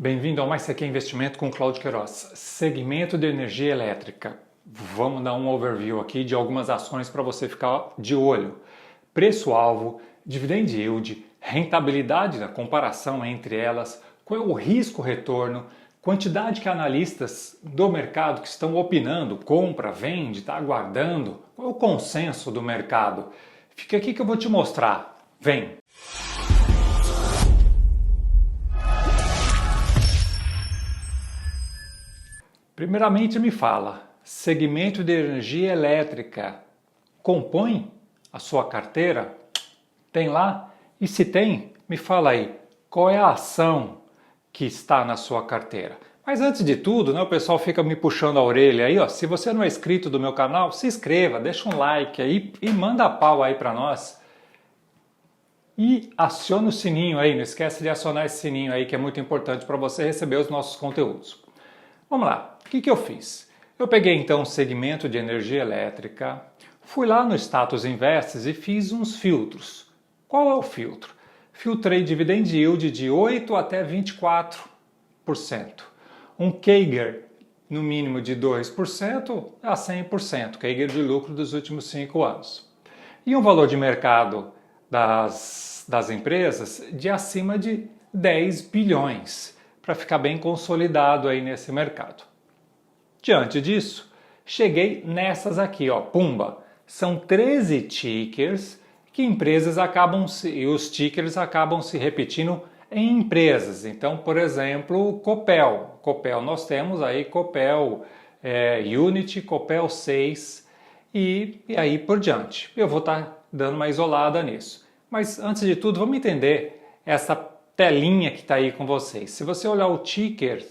Bem-vindo ao Mais CQ Investimento com Cláudio Queiroz. Segmento de energia elétrica. Vamos dar um overview aqui de algumas ações para você ficar de olho. Preço-alvo, dividend yield, rentabilidade da comparação entre elas, qual é o risco-retorno, quantidade que analistas do mercado que estão opinando, compra, vende, está aguardando, qual é o consenso do mercado. Fica aqui que eu vou te mostrar. Vem! Primeiramente me fala, segmento de energia elétrica compõe a sua carteira? Tem lá? E se tem, me fala aí, qual é a ação que está na sua carteira? Mas antes de tudo, o pessoal fica me puxando a orelha aí, se você não é inscrito do meu canal, se inscreva, deixa um like aí e manda a pau aí para nós. E aciona o sininho aí, não esquece de acionar esse sininho aí que é muito importante para você receber os nossos conteúdos. Vamos lá, o que eu fiz? Eu peguei então o segmento de energia elétrica, fui lá no Status Invests e fiz uns filtros. Qual é o filtro? Filtrei dividend yield de 8% até 24%. Um CAGR no mínimo de 2% a 100%, CAGR de lucro dos últimos 5 anos. E um valor de mercado das empresas de acima de 10 bilhões. Para ficar bem consolidado aí nesse mercado. Diante disso, cheguei nessas aqui, pumba. São 13 tickers que empresas e os tickers acabam se repetindo em empresas. Então, por exemplo, Copel. Copel, nós temos aí Copel Unity, Copel 6 e aí por diante. Eu vou estar dando uma isolada nisso. Mas antes de tudo, vamos entender essa telinha que está aí com vocês. Se você olhar o ticker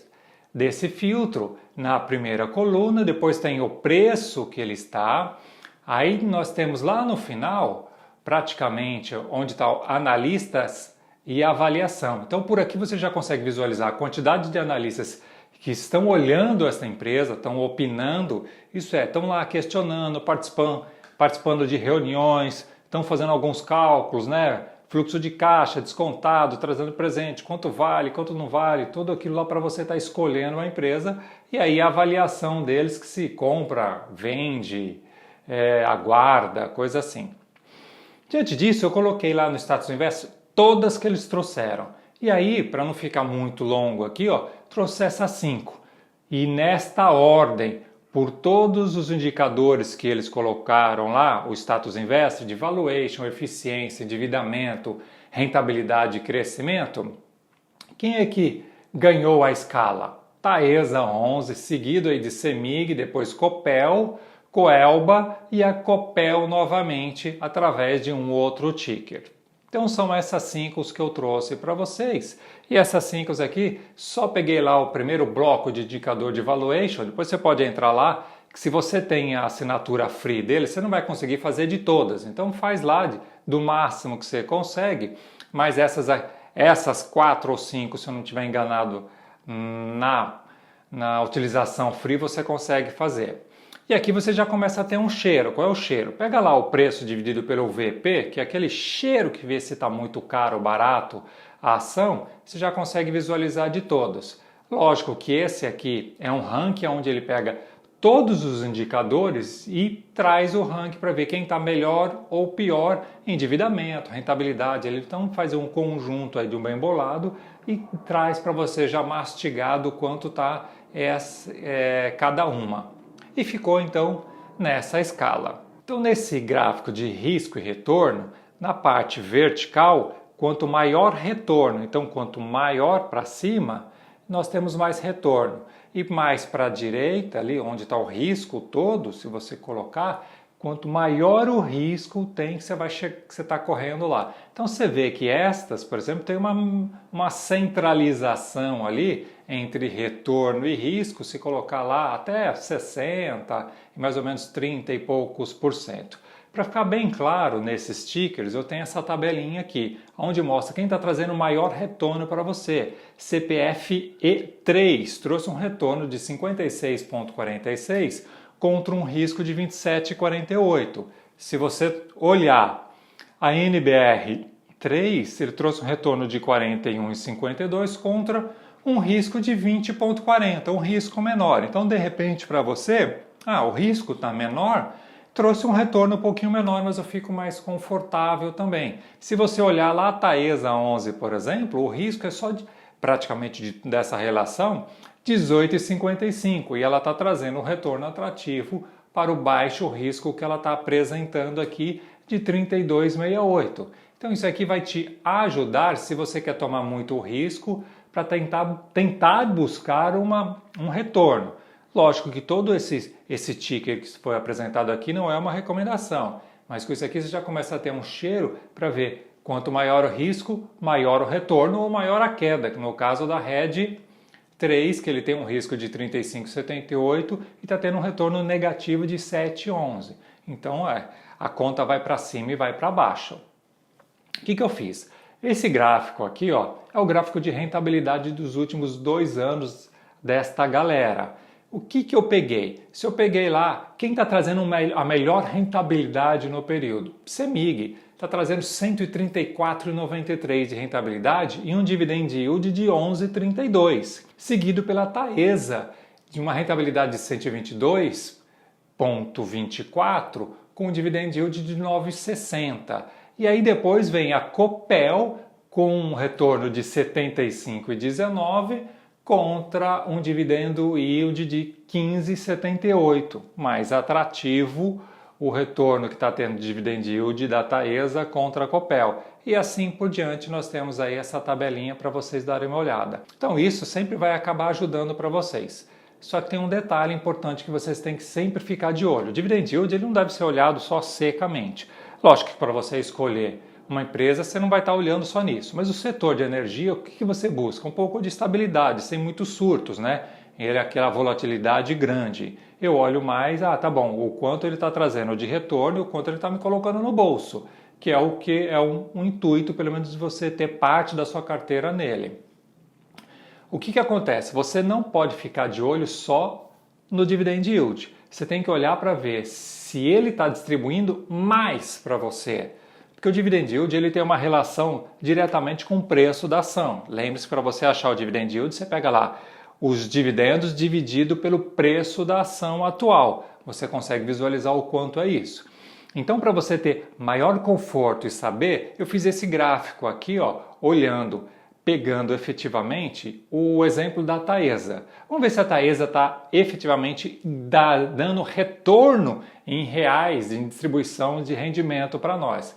desse filtro, na primeira coluna, depois tem o preço que ele está, aí nós temos lá no final, praticamente, onde está analistas e avaliação. Então por aqui você já consegue visualizar a quantidade de analistas que estão olhando essa empresa, estão opinando, estão lá questionando, participando de reuniões, estão fazendo alguns cálculos, fluxo de caixa, descontado, trazendo presente, quanto vale, quanto não vale, tudo aquilo lá para você estar escolhendo uma empresa e aí a avaliação deles que se compra, vende, aguarda, coisa assim. Diante disso, eu coloquei lá no Status Invest todas que eles trouxeram. E aí, para não ficar muito longo aqui, trouxe essas 5. E nesta ordem, por todos os indicadores que eles colocaram lá, o Status Invest de valuation, eficiência, endividamento, rentabilidade e crescimento, quem é que ganhou a escala? Taesa 11, seguido aí de Semig, depois Copel, Coelba e a Copel novamente através de um outro ticker. Então são essas 5 que eu trouxe para vocês. E essas 5 aqui, só peguei lá o primeiro bloco de indicador de valuation, depois você pode entrar lá, que se você tem a assinatura free dele, você não vai conseguir fazer de todas. Então faz lá do máximo que você consegue, mas essas 4 ou 5, se eu não estiver enganado, na utilização free você consegue fazer. E aqui você já começa a ter um cheiro. Qual é o cheiro? Pega lá o preço dividido pelo VP, que é aquele cheiro que vê se está muito caro ou barato a ação, você já consegue visualizar de todos. Lógico que esse aqui é um ranking onde ele pega todos os indicadores e traz o ranking para ver quem está melhor ou pior em endividamento, rentabilidade. Ele então faz um conjunto aí de um bem bolado e traz para você já mastigado quanto está cada uma. E ficou então nessa escala. Então nesse gráfico de risco e retorno, na parte vertical, quanto maior retorno, então quanto maior para cima, nós temos mais retorno. E mais para a direita, ali onde está o risco todo, se você colocar, quanto maior o risco tem que você está correndo lá. Então você vê que estas, por exemplo, tem uma centralização ali entre retorno e risco, se colocar lá até 60% e mais ou menos 30 e poucos %. Para ficar bem claro nesses tickers, eu tenho essa tabelinha aqui, onde mostra quem está trazendo o maior retorno para você. CPF E3 trouxe um retorno de 56,46 contra um risco de 27,48. Se você olhar a NBR 3, ele trouxe um retorno de 41,52 contra um risco de 20,40, um risco menor. Então, de repente, para você, o risco está menor, trouxe um retorno um pouquinho menor, mas eu fico mais confortável também. Se você olhar lá a Taesa 11, por exemplo, o risco é só praticamente dessa relação 18,55 e ela está trazendo um retorno atrativo para o baixo risco que ela está apresentando aqui de 32,68. Então isso aqui vai te ajudar se você quer tomar muito risco para tentar buscar um retorno. Lógico que todo esse ticker que foi apresentado aqui não é uma recomendação, mas com isso aqui você já começa a ter um cheiro para ver quanto maior o risco, maior o retorno ou maior a queda, no caso da RED 3, que ele tem um risco de 35,78 e está tendo um retorno negativo de 7,11. Então a conta vai para cima e vai para baixo. O que eu fiz? Esse gráfico aqui é o gráfico de rentabilidade dos últimos 2 anos desta galera. O que eu peguei? Se eu peguei lá, quem está trazendo a melhor rentabilidade no período? CEMIG está trazendo 134,93 de rentabilidade e um dividend yield de 11,32, seguido pela Taesa, de uma rentabilidade de 122,24 com um dividend yield de 9,60. E aí depois vem a Copel com um retorno de 75,19 contra um dividendo yield de 15,78, mais atrativo o retorno que está tendo de dividend yield da Taesa contra a Copel. E assim por diante nós temos aí essa tabelinha para vocês darem uma olhada. Então isso sempre vai acabar ajudando para vocês. Só que tem um detalhe importante que vocês têm que sempre ficar de olho. O dividend yield ele não deve ser olhado só secamente. Lógico que para você escolher uma empresa, você não vai estar olhando só nisso. Mas o setor de energia, o que você busca? Um pouco de estabilidade, sem muitos surtos, né? Ele é aquela volatilidade grande. Eu olho mais, tá bom, o quanto ele está trazendo de retorno e o quanto ele está me colocando no bolso, que é o que é um intuito, pelo menos, de você ter parte da sua carteira nele. O que acontece? Você não pode ficar de olho só no dividend yield. Você tem que olhar para ver se ele está distribuindo mais para você. Porque o dividend yield ele tem uma relação diretamente com o preço da ação. Lembre-se, para você achar o dividend yield, você pega lá os dividendos dividido pelo preço da ação atual. Você consegue visualizar o quanto é isso. Então, para você ter maior conforto e saber, eu fiz esse gráfico aqui, olhando, pegando efetivamente o exemplo da Taesa. Vamos ver se a Taesa está efetivamente dando retorno em reais, em distribuição de rendimento para nós.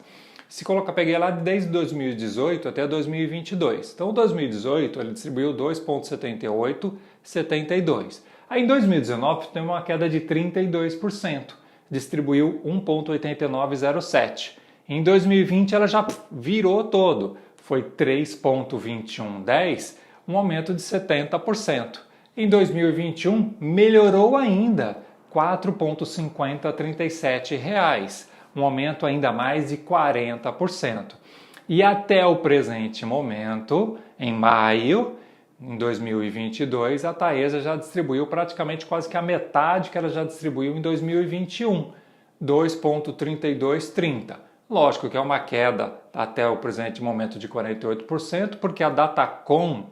Se colocar, peguei lá desde 2018 até 2022. Então, 2018 ele distribuiu 2,7872. Aí em 2019 tem uma queda de 32%, distribuiu 1,8907. Em 2020 ela já virou todo, foi 3,2110, um aumento de 70%. Em 2021 melhorou ainda, 4,5037 reais. Um aumento ainda mais de 40%. E até o presente momento, em maio em 2022, a Taesa já distribuiu praticamente quase que a metade que ela já distribuiu em 2021, 2,3230. Lógico que é uma queda até o presente momento de 48%, porque a Datacom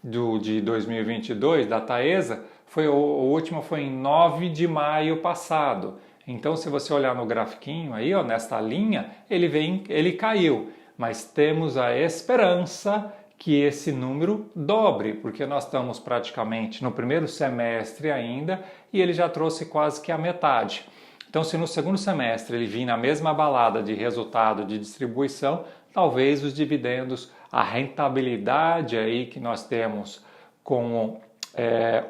de 2022 da Taesa a última foi em 9 de maio passado. Então, se você olhar no grafiquinho aí, nesta linha, ele caiu. Mas temos a esperança que esse número dobre, porque nós estamos praticamente no primeiro semestre ainda e ele já trouxe quase que a metade. Então, se no segundo semestre ele vir na mesma balada de resultado de distribuição, talvez os dividendos, a rentabilidade aí que nós temos com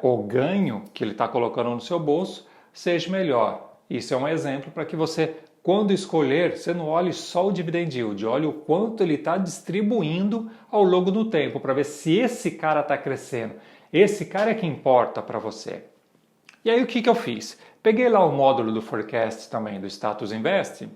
o ganho que ele está colocando no seu bolso seja melhor. Isso é um exemplo para que você, quando escolher, você não olhe só o dividend yield, olhe o quanto ele está distribuindo ao longo do tempo, para ver se esse cara está crescendo. Esse cara é que importa para você. E aí o que eu fiz? Peguei lá o módulo do forecast também do Status Invest,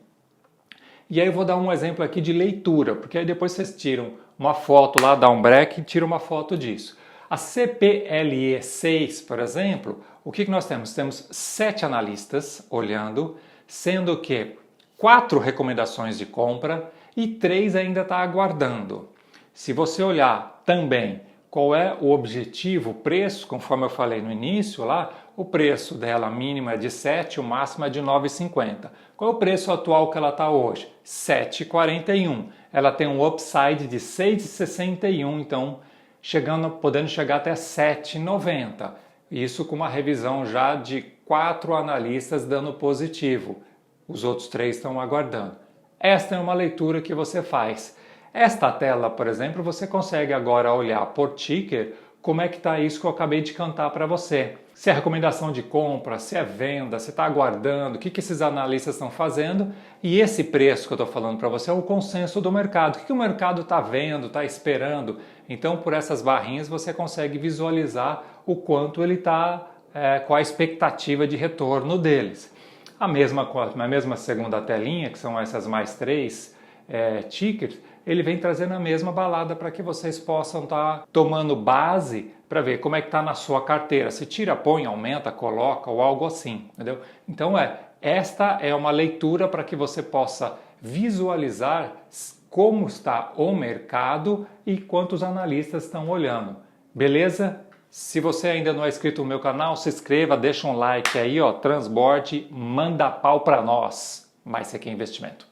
e aí eu vou dar um exemplo aqui de leitura, porque aí depois vocês tiram uma foto lá, dá um break e tiram uma foto disso. A CPLE 6, por exemplo, o que nós temos? Temos 7 analistas olhando, sendo que 4 recomendações de compra e 3 ainda está aguardando. Se você olhar também qual é o objetivo, o preço, conforme eu falei no início lá, o preço dela mínimo é de 7, o máximo é de 9,50. Qual é o preço atual que ela está hoje? 7,41. Ela tem um upside de 6,61, então podendo chegar até 7,90. Isso com uma revisão já de 4 analistas dando positivo. Os outros 3 estão aguardando. Esta é uma leitura que você faz. Esta tela, por exemplo, você consegue agora olhar por ticker como é que está isso que eu acabei de cantar para você. Se é recomendação de compra, se é venda, se está aguardando, o que esses analistas estão fazendo. E esse preço que eu estou falando para você é o consenso do mercado. O que o mercado está vendo, está esperando. Então, por essas barrinhas, você consegue visualizar o quanto ele está, qual a expectativa de retorno deles. A mesma segunda telinha, que são essas mais 3 tickers, ele vem trazendo a mesma balada para que vocês possam estar tomando base para ver como é que está na sua carteira. Se tira, põe, aumenta, coloca ou algo assim, entendeu? Então esta é uma leitura para que você possa visualizar como está o mercado e quantos analistas estão olhando. Beleza? Se você ainda não é inscrito no meu canal, se inscreva, deixa um like aí, ó, transborde, manda pau para nós. Mais aqui é investimento.